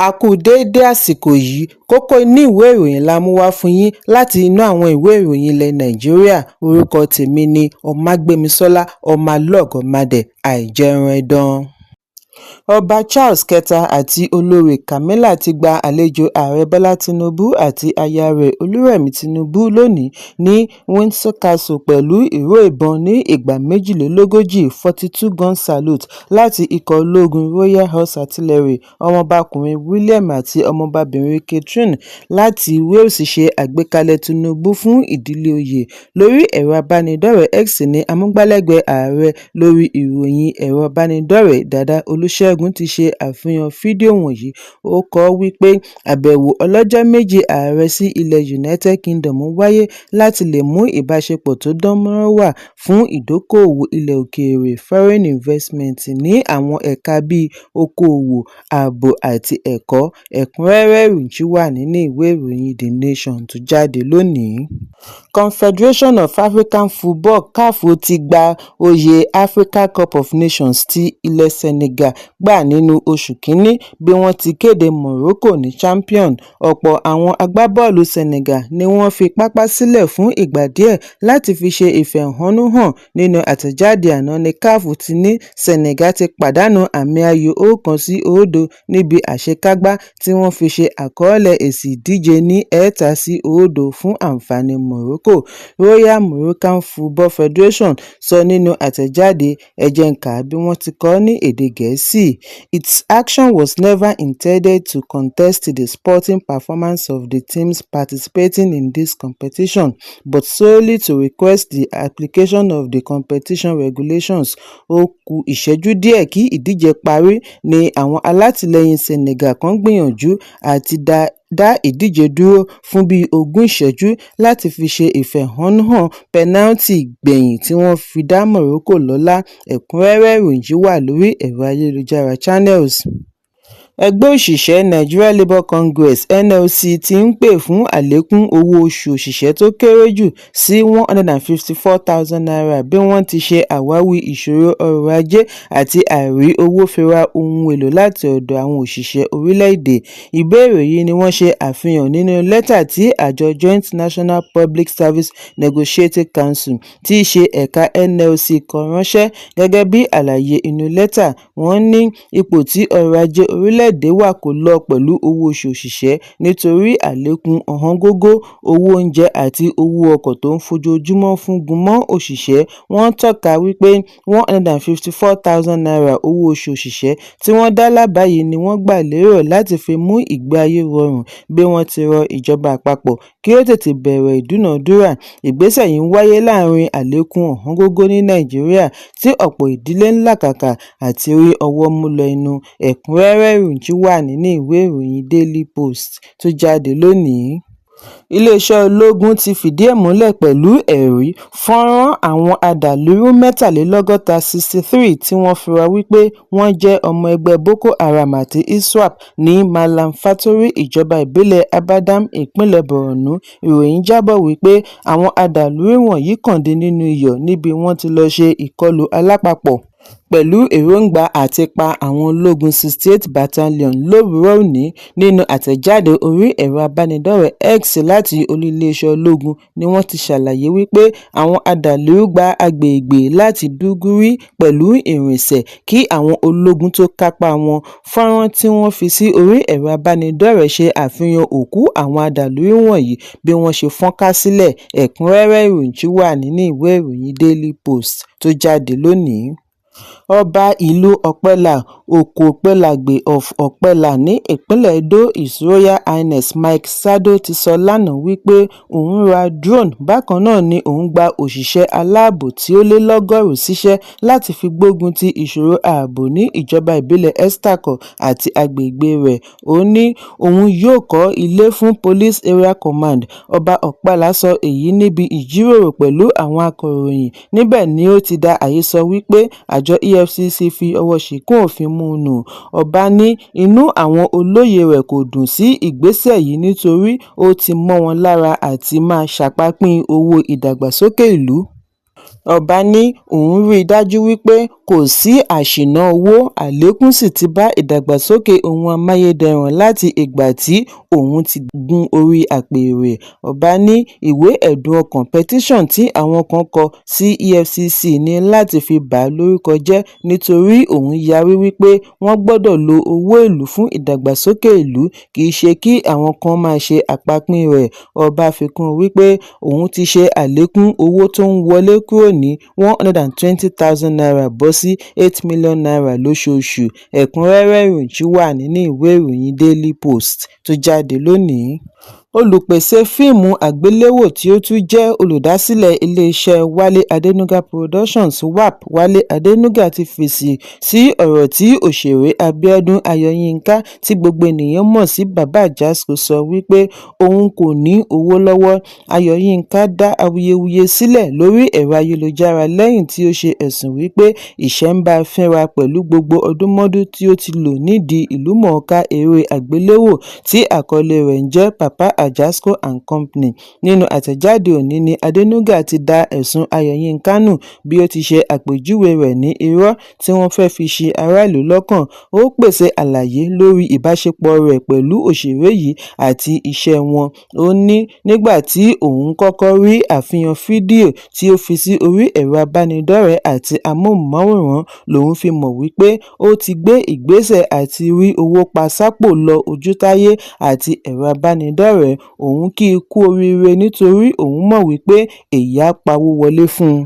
A kú déédé àsìkò yìí, kókó inú ìwé ìròyìn la mú wá fún yín láti inú àwọn ìwé ìròyìn ilẹ̀ Nàìjíríà. Orúkọ tèmi ni Ọmágbémisọ́lá Ọmọlọ́gọ̀mádẹ àìjẹran ẹdán. Ọba Charles kẹta àti olórí Camilla ti gba àlejò ààrẹ Bọ́lá Tinubu àti aya rẹ̀ Olúrẹ̀mí Tinubu lónìí ní Windsor Castle pẹ̀lú ìró ìbọn ní ìgbà 42 42 gun salute láti ikọ̀ ológun Royal Horse Artillery. Ọmọbakùnrin William àti ọmọbabìnrin Catherine láti Wales ṣe àgbékalẹ̀ Tinubu fún ìdílé oyè. Lórí ẹ̀rọ abánidọ́rẹ̀ẹ́ X ní amúgbálẹ́gbẹ̀ẹ́ ààrẹ lórí ìròyìn ẹ̀rọ abánidọ́rẹ̀ẹ́ Dàda Olúṣẹ́gun ti ṣe àfihàn fídíò wọ̀nyí. Ó kọ wípé àbẹ̀wò ọlọ́jọ́ méjì ààrẹ sí ilẹ̀ United Kingdom wáyé láti lè mú ìbáṣepọ̀ tó dán mọ́rán wà fún ìdókòòwò ilẹ̀ òkèèrè foreign investment ní àwọn ẹ̀ka bíi okòòwò, ààbò àti ẹ̀kọ́. Ẹ̀kúnrẹ́rẹ́ ìròyìn wà nínú ìwé ìròyìn The Nation tó jáde lónìí. Confederation of African Football (CAF) ti gba oyè Africa Cup of Nations tí ilẹ̀ Senegal gbà nínú oṣù kínní bí wọ́n ti kéde Morocco ní champion. Ọ̀pọ̀ àwọn agbábọ́ọ̀lù Senegal ni wọ́n fi pápá sílẹ̀ fún ìgbà díẹ̀ láti fi ṣe ìfẹ̀hónúhàn. Nínú àtẹ̀jáde àná ni CAF ti ní Senegal ti pàdánù àmì ayò 1-0 níbi àṣekágbá tí wọ́n fi ṣe àkọọ́lẹ̀ èsì ìdíje ní 3-0 fún àǹfààní Morocco. Royal Moroccan Football Federation sọ nínú àtẹ̀jáde, ẹ jẹ́ n kà bí wọ́n ti kọ ní èdè Gẹ̀ẹ́sì. Its action was never intended to contest the sporting performance of the teams participating in this competition, but solely to request the application of the competition regulations. Ó kù ìṣẹ́jú díẹ̀ kí ìdíje parí ni àwọn alátìlẹyìn Senegal kan gbìyànjú àti dá ìdíje dúró fún bíi 20 ìṣẹ́jú láti fi ṣe ìfẹ̀hónúhàn pẹnáátì gbẹ̀yìn tí wọ́n fi dá Morocco lọ́lá. Ẹ̀kúnrẹ́rẹ́ ìròyìn wà lórí ẹ̀rọ ayélujára Channels. Ẹgbẹ́ òṣìṣẹ́ Nigeria Labour Congress (NLC) ti ń pè fún àlékún owó oṣù òṣìṣẹ́ tó kéré jù sí ₦154,000 bí wọ́n ti ṣe àwáwí ìṣòro ọrọ̀ ajé àti àìrí owó fi ra ohun èlò láti ọ̀dọ̀ àwọn òṣìṣẹ́ orílẹ̀-èdè. Ìbéèrè yìí ni wọ́n ṣe àfihàn nínú lẹ́tà tí àjọ Joint National Public Service Negotiating Council tí í ṣe ẹ̀ka NLC kọ ránṣẹ́. Gẹ́gẹ́ bí àlàyé inú lẹ́tà, wọ́n ní ipò tí ọrọ̀ ajé orílẹ̀-èdè wà kò lọ pẹ̀lú owó oṣù òṣìṣẹ́ nítorí àlékún ọ̀wọ́ngógó owó oúnjẹ àti owó ọkọ̀ tó ń fojoojúmọ́ fún gúnmọ́ òṣìṣẹ́. Wọ́n tọ́ka wípé ₦154,000 owó oṣù òṣìṣẹ́ tí wọ́n dá lábàá yìí ni wọ́n gbà lérò láti fi mú ìgbé ayé rọrùn bí wọ́n ti rọ ìjọba àpapọ̀ kí ó tètè bẹ̀rẹ̀ ìdúnàádúrà. Ìgbésẹ̀ yìí ń wáyé láàárín àlékún ọ̀wọ́ngógó ní Nàìjíríà tí ọ̀pọ̀ ìdílé ń làkàkà àti rí ọwọ́ mú lọ inú. Ẹ̀kúnrẹ́rẹ́ ìròyìn wà nínú ìwé ìròyìn Daily Post tó jáde lónìí. Iléeṣẹ́ ológun ti fìdí ẹ̀ múlẹ̀ pẹ̀lú ẹ̀rí fọ́nrán àwọn adàlúrú 63 tí wọ́n fura wípé wọ́n jẹ́ ọmọ ẹgbẹ́ Boko Haram àti ISWAP ní Malam Fatori, ìjọba ìbílẹ̀ Abadam, ìpínlẹ̀ Borno. Ìròyìn jábọ̀ wípé àwọn adàlúrú wọ̀nyí kànde nínú iyọ̀ níbi wọ́n ti lọ ṣe ìkọlù alápapọ̀ pẹ̀lú èròǹgbà àti pa àwọn ológun 68 Battalion lówùúrọ̀ òní. Nínú àtẹ̀jáde orí ẹ̀rọ abánidọ́rẹ̀ẹ́ X láti olú iléeṣẹ́ ológun ni wọ́n ti ṣàlàyé wípé àwọn adàlúrú gba agbègbè láti Duguri pẹ̀lú ìrìnsẹ̀ kí àwọn ológun tó kápá wọn. Fọ́nrán tí wọ́n fi sí orí ẹ̀rọ abánidọ́rẹ̀ẹ́ ṣe àfihàn òkú àwọn adàlúrú wọ̀nyí bí wọ́n ṣe fọ́nká sílẹ̀. Ẹ̀kúnrẹ́rẹ́ ìròyìn wà nínú ìwé ìròyìn Daily Post tó jáde lónìí. Ọba ìlú Ọ̀pẹ́là Okopelagbe of Ọ̀pẹ́là ní ìpínlẹ̀ Edo, His Royal Highness Mike Sado ti sọ lánàá wípé òun ra drone. Bákan náà ni òun gba òṣìṣẹ́ aláàbò tí ó lé 100 síṣẹ́ láti fi gbógun ti ìṣòro ààbò ní ìjọba ìbílẹ̀ Estako àti agbègbè rẹ̀. Ó ní òun yóò kọ́ ilé fún Police Area Command. Ọba Ọ̀pẹ́là sọ èyí níbi ìjíròrò pẹ̀lú àwọn akọ̀ròyìn. Níbẹ̀ ni ó ti dá àhesọ wípé àjọ EFCC fi ọwọ́ ṣìkún òfin mú un nù. Ọba ní inú àwọn olóyè rẹ̀ kò dùn sí ìgbésẹ̀ yìí nítorí ó ti mọ́ wọn lára àti máa ṣàpapín owó ìdàgbàsókè ìlú. Ọba ní òun rí i dájú wípé kò sí àṣìná owó, àlékún sì ti bá ìdàgbàsókè ohun amáyédẹrùn láti ìgbà tí òun ti gun orí àpèrè. Ọba ní ìwé ẹ̀dùn ọkàn petition tí àwọn kan kọ sí EFCC ní láti fi bà á lórúkọ jẹ́ nítorí òun yarí wípé wọ́n gbọ́dọ̀ lo owó ìlú fún ìdàgbàsókè ìlú, kì í ṣe kí àwọn kan máa ṣe àpapín rẹ̀. Ọba fi kún un wípé òun ti ṣe àlékún owó tó ń wọlé kúrò ní N120,000 bọ́ sí N8 million lóṣooṣù. Ẹ̀kúnrẹ́rẹ́ ìròyìn wà nínú ìwé ìròyìn Daily Post tó jáde lónìí. Olùpèsè fíìmù àgbéléwò tí ó tún jẹ́ olùdásílẹ̀ iléeṣẹ́ Wálé Adénúgà Productions WAP Wálé Adénúgà ti fèsì sí ọ̀rọ̀ tí òṣèré Abíọ́dún Ayọ̀yínká tí gbogbo ènìyàn mọ̀ sí Bàbá Àjàsíkò sọ wípé òun kò ní owó lọ́wọ́. Ayọ̀yínká dá awuyewuye sílẹ̀ lórí ẹ̀rọ ayélujára lẹ́yìn tí ó ṣe ẹ̀sùn wípé ìṣẹ́ ń bá a fínra pẹ̀lú gbogbo ọdúnmọ́dún tí ó ti lò nídìí ìlúmọ̀ọ́ká eré àgbéléwò tí àkọlé rẹ̀ ń jẹ́ Papa Ajasco and Company. Nínú àtẹ̀jáde òní ni Adénúgà ti dá ẹ̀sùn Ayọ̀yínká nù bí ó ti ṣe àpèjúwe rẹ̀ ní irọ́ tí wọ́n fẹ́ fi ṣi aráàlú lọ́kàn. Ó pèsè àlàyé lórí ìbáṣepọ̀ rẹ̀ pẹ̀lú òṣèré yìí àti iṣẹ́ wọn. Ó ní nígbà tí òun kọ́kọ́ rí àfihàn fídíò tí ó fi sí orí ẹ̀rọ abánidọ́rẹ̀ẹ́ àti amóhùnmáwòrán lòun fi mọ̀ wípé ó ti gbé ìgbésẹ̀ àti rí owó pa sápò lọ ojútáyé àti ẹ̀rọ abánidọ́rẹ̀ẹ́. Òun kì í kú oríire nítorí òun mọ̀ wípé èyí á pawó wọlé fún un.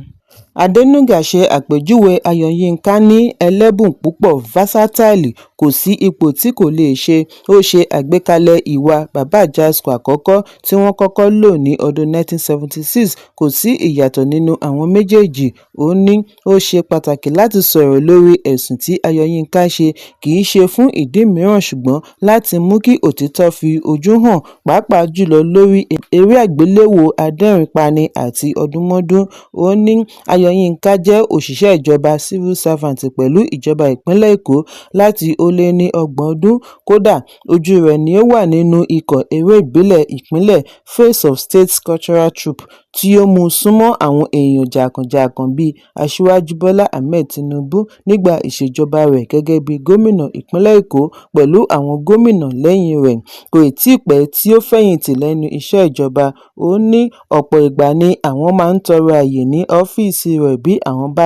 Adénúgà ṣe àpèjúwe Ayọ̀yínká ní ẹlẹ́bùn púpọ̀ versatile, kò sí ipò tí kò lè ṣe. Ó ṣe àgbékalẹ̀ ìwà Bàbá Àjàsíkò àkọ́kọ́ tí wọ́n kọ́kọ́ lò ní ọdún 1976, kò sí ìyàtọ̀ nínú àwọn méjèèjì. Ó ní ó ṣe pàtàkì láti sọ̀rọ̀ lórí ẹ̀sùn tí Ayọ̀yínká ṣe, kì í ṣe fún ìdí mìíràn ṣùgbọ́n láti mú kí òtítọ́ fi ojú hàn, pàápàá jùlọ lórí eré àgbéléwò adẹ́rìnpani àti ọdúnmọ́dún. Ó ní Ayọ̀yínká jẹ́ òṣìṣẹ́ ìjọba civil servant pẹ̀lú ìjọba ìpínlẹ̀ Èkó láti ó lé ní 30 ọdún. Kódà ojú rẹ̀ ni ó wà nínú ikọ̀ eré ìbílẹ̀ ìpínlẹ̀ Face of State Cultural Troupe tí ó mú súnmọ́ àwọn èèyàn jàǹkànjàǹkàn bíi Aṣíwájú Bọ́lá Ahmed Tinubu nígbà ìṣèjọba rẹ̀ gẹ́gẹ́ bí gómìnà ìpínlẹ̀ Èkó pẹ̀lú àwọn gómìnà lẹ́yìn rẹ̀. Kò tíì pẹ́ tí ó fẹ̀yìntì lẹ́nu iṣẹ́ ìjọba. Ó ní ọ̀pọ̀ ìgbà ni àwọn máa ń tọrọ àyè ní ọ́fíìsì rẹ̀ bí àwọn bá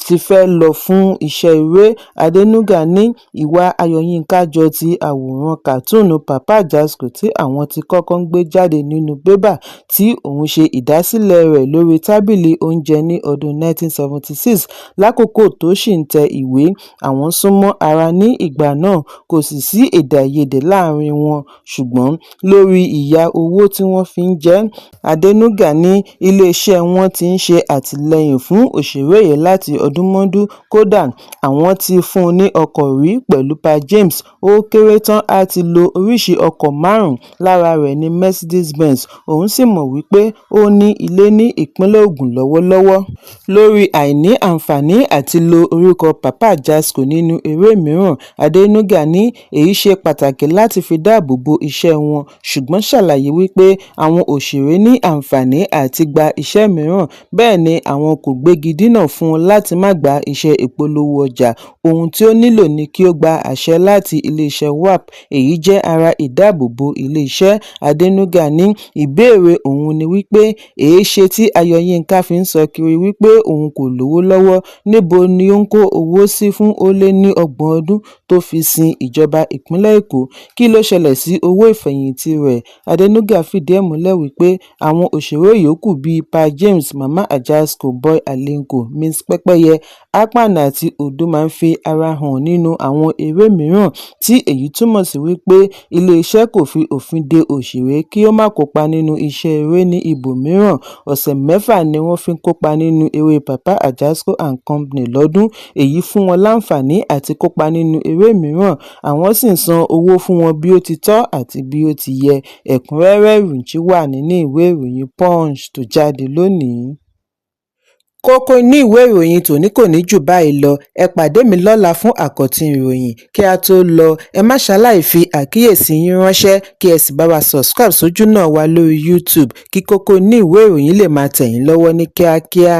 ti fẹ́ lọ fún iṣẹ́ eré. Adénúgà ní ìwà Ayọ̀yínká jọ ti àwòrán kàtúùnù Papa Ajasco tí àwọn ti kọ́kọ́ ń gbé jáde nínú bébà tí òun ṣe ìdásílẹ̀ rẹ̀ lórí tábìlì oúnjẹ ní ọdún 1976 lákòókò tó ṣì ń tẹ ìwé. Àwọn súnmọ́ ara ní ìgbà náà, kò sì sí èdè-àìyedè láàrin wọn, ṣùgbọ́n lórí ìyà owó tí wọ́n fi ń jẹ. Adénúgà ní iléeṣẹ́ wọn ti ń ṣe àtìlẹ́yìn fún òṣèré yìí láti ọdúnmọ́dún. Kódà àwọn ti fún un ní ọkọ̀ rí pẹ̀lú Pa James. Ó kéré tán á ti lo oríṣi ọkọ̀ 5, lára rẹ̀ ní Mercedes-Benz. Òun sì mọ̀ wípé ó ní ilé ní ìpínlẹ̀ Ògùn lọ́wọ́lọ́wọ́. Lórí àìní àǹfààní àti lo orúkọ Papa Ajasco nínú eré mìíràn, Adénúgà ní èyí ṣe pàtàkì láti fi dáàbò bo iṣẹ́ wọn, ṣùgbọ́n ṣàlàyé wípé àwọn òṣèré ní àǹfààní àti gba iṣẹ́ mìíràn, bẹ́ẹ̀ ni àwọn kò gbégi dínà fún un láti má gba iṣẹ́ ìpolówó ọjà. Ohun tí ó nílò ni kí ó gba àṣẹ láti iléeṣẹ́ WAP. Èyí jẹ́ ara ìdáàbòbò iléeṣẹ́. Adénúgà ní ìbéèrè òun ni wípé èéṣe tí Ayọ̀yínká fi ń sọ kiri wípé òun kò lówó lọ́wọ́. Níbo ni ó ń kó owó sí fún ó lé ní 30 ọdún tó fi sin ìjọba ìpínlẹ̀ Èkó? Kí ló ṣẹlẹ̀ sí owó ìfẹ̀yìntì rẹ̀? Adénúgà fìdí ẹ̀ múlẹ̀ wípé àwọn òṣèré yòókù bíi Pa James, Mama Ajasco, Boy Alinko, Miss Pẹ́pẹ́yẹ, Akpan àti Odo máa ń fi ara hàn nínú àwọn eré mìíràn, tí èyí túmọ̀ sí wípé iléeṣẹ́ kò fi òfin de òṣèré kí ó má kópa nínú iṣẹ́ eré ní ibòmíràn. Ọ̀sẹ̀ 6 ni wọ́n fi ń kópa nínú eré Papa Ajasco and Company lọ́dún. Èyí fún wọn láǹfààní àti kópa nínú eré mìíràn. Àwọn sì ń san owó fún wọn bí ó ti tọ́ àti bí ó ti yẹ. Ẹ̀kúnrẹ́rẹ́ ìròyìn wà nínú ìwé ìròyìn Punch tó jáde lónìí. Kókó inú ìwé ìròyìn tòní kò ní jù báyìí lọ. Ẹ pàdé mi lọ́la fún àkọ́tún ìròyìn. Kí a tó lọ, ẹ má ṣaláì fi àkíyèsí yín ránṣẹ́ kí ẹ sì bá wa subscribe sójú náà wa lórí YouTube kí kókó inú ìwé ìròyìn lè máa tẹ̀ yín lọ́wọ́ ní kíákíá.